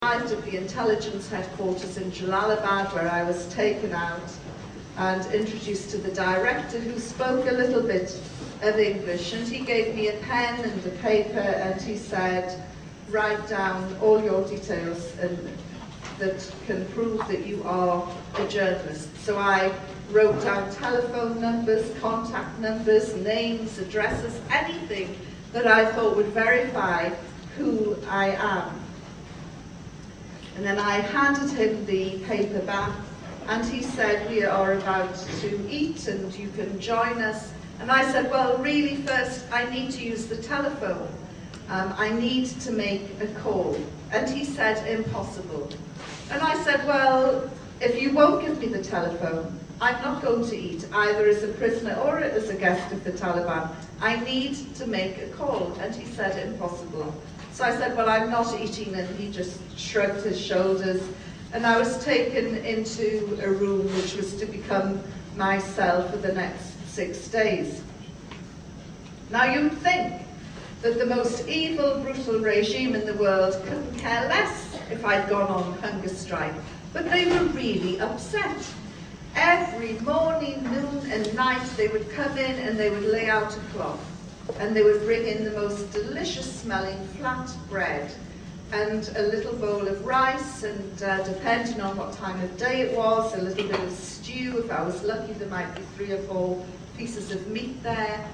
Arrived at the intelligence headquarters in Jalalabad, where I was taken out and introduced to the director, who spoke a little bit of English, and he gave me a pen and a paper and he said, write down all your details that can prove that you are a journalist. So I wrote down telephone numbers, contact numbers, names, addresses, anything that I thought would verify who I am. And then I handed him the paper back, and he said, we are about to eat and you can join us. And I said, well, really, first I need to use the telephone. I need to make a call. And he said, impossible. And I said, well, if you won't give me the telephone, I'm not going to eat, either as a prisoner or as a guest of the Taliban. I need to make a call. And he said, impossible. So I said, well, I'm not eating, and he just shrugged his shoulders. And I was taken into a room which was to become my cell for the next 6 days. Now you'd think that the most evil, brutal regime in the world couldn't care less if I'd gone on hunger strike, but they were really upset. Every morning, noon and night they would come in and they would lay out a cloth. And they would bring in the most delicious smelling flat bread and a little bowl of rice, and depending on what time of day it was, a little bit of stew. If I was lucky, there might be 3 or 4 pieces of meat there.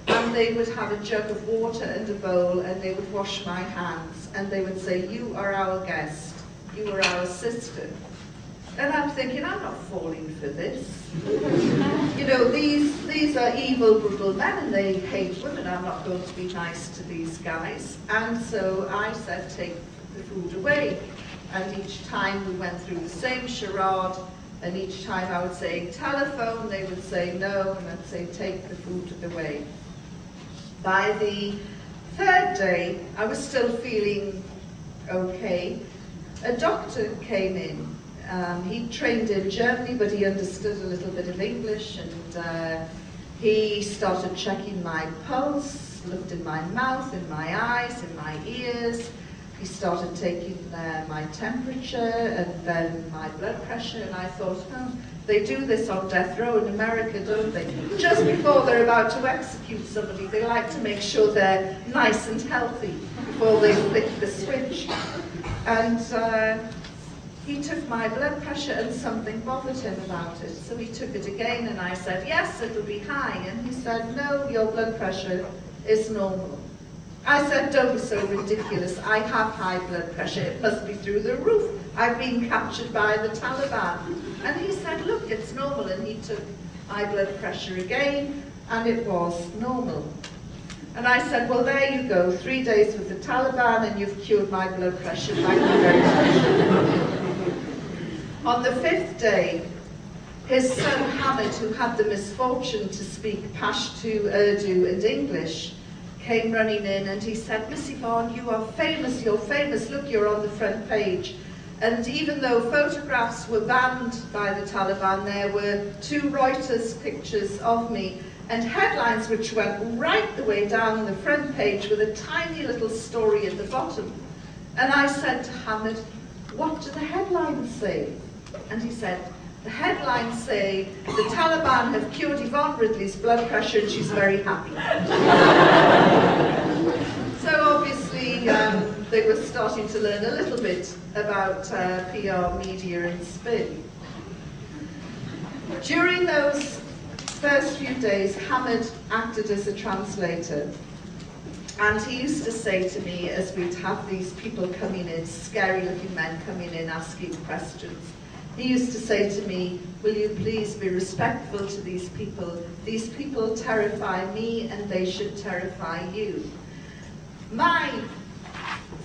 And they would have a jug of water and a bowl, and they would wash my hands, and they would say, you are our guest, you are our sister. And I'm thinking, I'm not falling for this. You know, these are evil, brutal men, and they hate women. I'm not going to be nice to these guys. And so I said, take the food away. And each time we went through the same charade, and each time I would say, telephone, they would say no, and I'd say, take the food away. By the 3rd day, I was still feeling okay. A doctor came in. He trained in Germany, but he understood a little bit of English, and he started checking my pulse, looked in my mouth, in my eyes, in my ears. He started taking my temperature and then my blood pressure, and I thought, oh, they do this on death row in America, don't they? Just before they're about to execute somebody, they like to make sure they're nice and healthy before they flick the switch. And he took my blood pressure, and something bothered him about it. So he took it again, and I said, yes, it'll be high. And he said, no, your blood pressure is normal. I said, don't be so ridiculous. I have high blood pressure. It must be through the roof. I've been captured by the Taliban. And he said, look, it's normal. And he took my blood pressure again, and it was normal. And I said, well, there you go, 3 days with the Taliban, and you've cured my blood pressure. Thank you very much. On the 5th day, his son Hamid, who had the misfortune to speak Pashto, Urdu and English, came running in, and he said, Miss Yvonne, you are famous, you're famous, look, you're on the front page. And even though photographs were banned by the Taliban, there were 2 Reuters pictures of me, and headlines which went right the way down the front page with a tiny little story at the bottom. And I said to Hamid, what do the headlines say? And he said, the headlines say, the Taliban have cured Yvonne Ridley's blood pressure and she's very happy. So obviously they were starting to learn a little bit about PR, media and spin. During those first few days, Hamid acted as a translator. And he used to say to me, as we'd have these people coming in, scary looking men coming in asking questions, he used to say to me, will you please be respectful to these people? These people terrify me and they should terrify you. My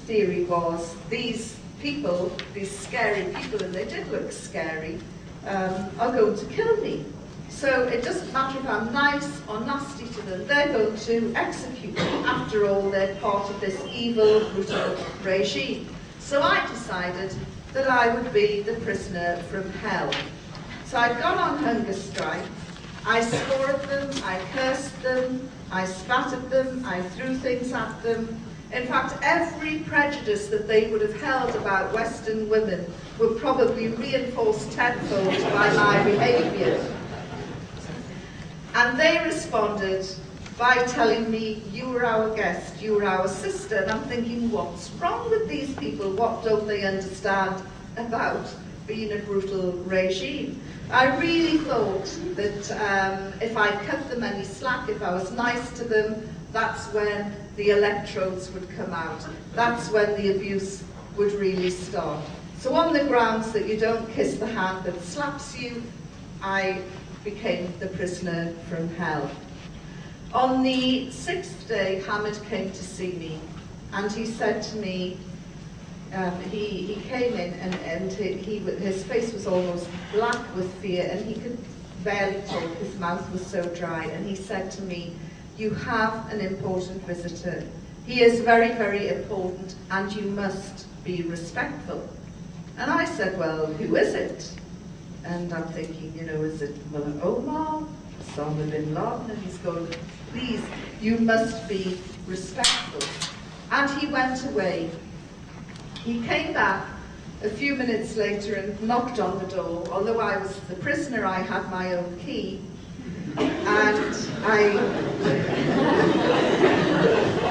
theory was these people, these scary people, and they did look scary, are going to kill me. So it doesn't matter if I'm nice or nasty to them, they're going to execute me. After all, they're part of this evil, brutal regime. So I decided that I would be the prisoner from hell. So I'd gone on hunger strike. I swore at them, I cursed them, I spat at them, I threw things at them, In fact, every prejudice that they would have held about Western women were probably reinforced tenfold by my behaviour. And they responded by telling me, you were our guest, you were our sister. And I'm thinking, what's wrong with these people? What don't they understand about being a brutal regime? I really thought that if I cut them any slack, if I was nice to them, that's when the electrodes would come out. That's when the abuse would really start. So on the grounds that you don't kiss the hand that slaps you, I became the prisoner from hell. On the 6th day, Hamid came to see me, and he said to me, he came in and his face was almost black with fear, and he could barely talk, his mouth was so dry, and he said to me, you have an important visitor. He is very, very important, and you must be respectful. And I said, well, who is it? And I'm thinking, you know, is it Mullah Omar, Osama bin Laden? And he's going, please, you must be respectful. And he went away. He came back a few minutes later and knocked on the door. Although I was the prisoner, I had my own key. And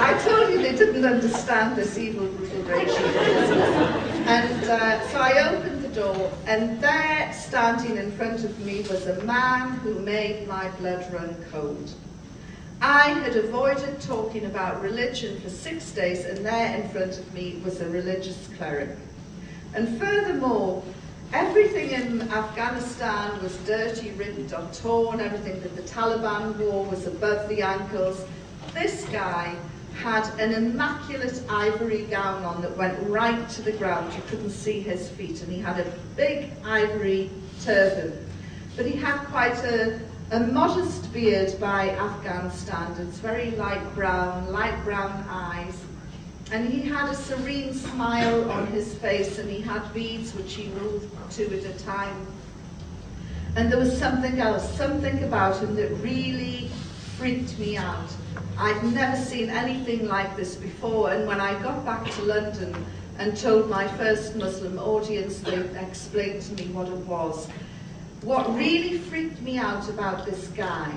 I told you they didn't understand this evil, brutal regime business. And so I opened the door, and there, standing in front of me, was a man who made my blood run cold. I had avoided talking about religion for 6 days, and there in front of me was a religious cleric. And furthermore, everything in Afghanistan was dirty, ripped or torn. Everything that the Taliban wore was above the ankles. This guy had an immaculate ivory gown on that went right to the ground. You couldn't see his feet, and he had a big ivory turban. But he had quite a modest beard by Afghan standards, very light brown eyes. And he had a serene smile on his face, and he had beads which he moved 2 at a time. And there was something else, something about him that really freaked me out. I'd never seen anything like this before, and when I got back to London and told my first Muslim audience, they explained to me what it was. What really freaked me out about this guy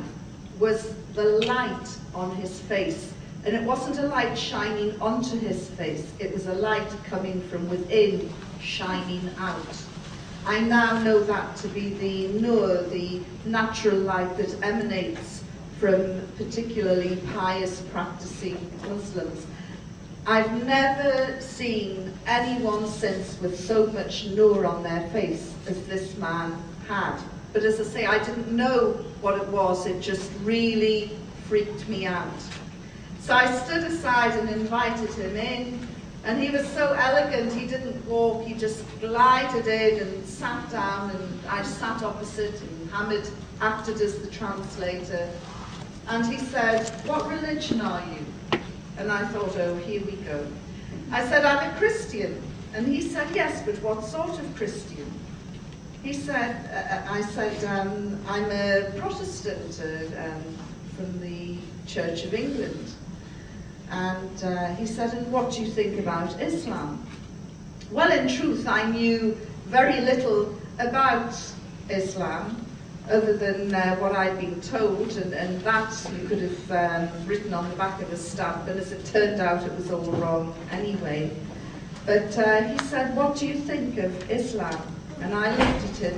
was the light on his face. And it wasn't a light shining onto his face, it was a light coming from within, shining out. I now know that to be the nur, the natural light that emanates from particularly pious practicing Muslims. I've never seen anyone since with so much nur on their face as this man had. But as I say, I didn't know what it was, it just really freaked me out. So I stood aside and invited him in, and he was so elegant, he didn't walk, he just glided in and sat down, and I sat opposite, and Hamid acted as the translator. And he said, what religion are you? And I thought, oh, here we go. I said, I'm a Christian. And he said, yes, but what sort of Christian? He said, I said, I'm a Protestant from the Church of England. And he said, and what do you think about Islam? Well, in truth, I knew very little about Islam, other than what I'd been told, and that you could have written on the back of a stamp, and as it turned out, it was all wrong anyway. But he said, what do you think of Islam? And I looked at him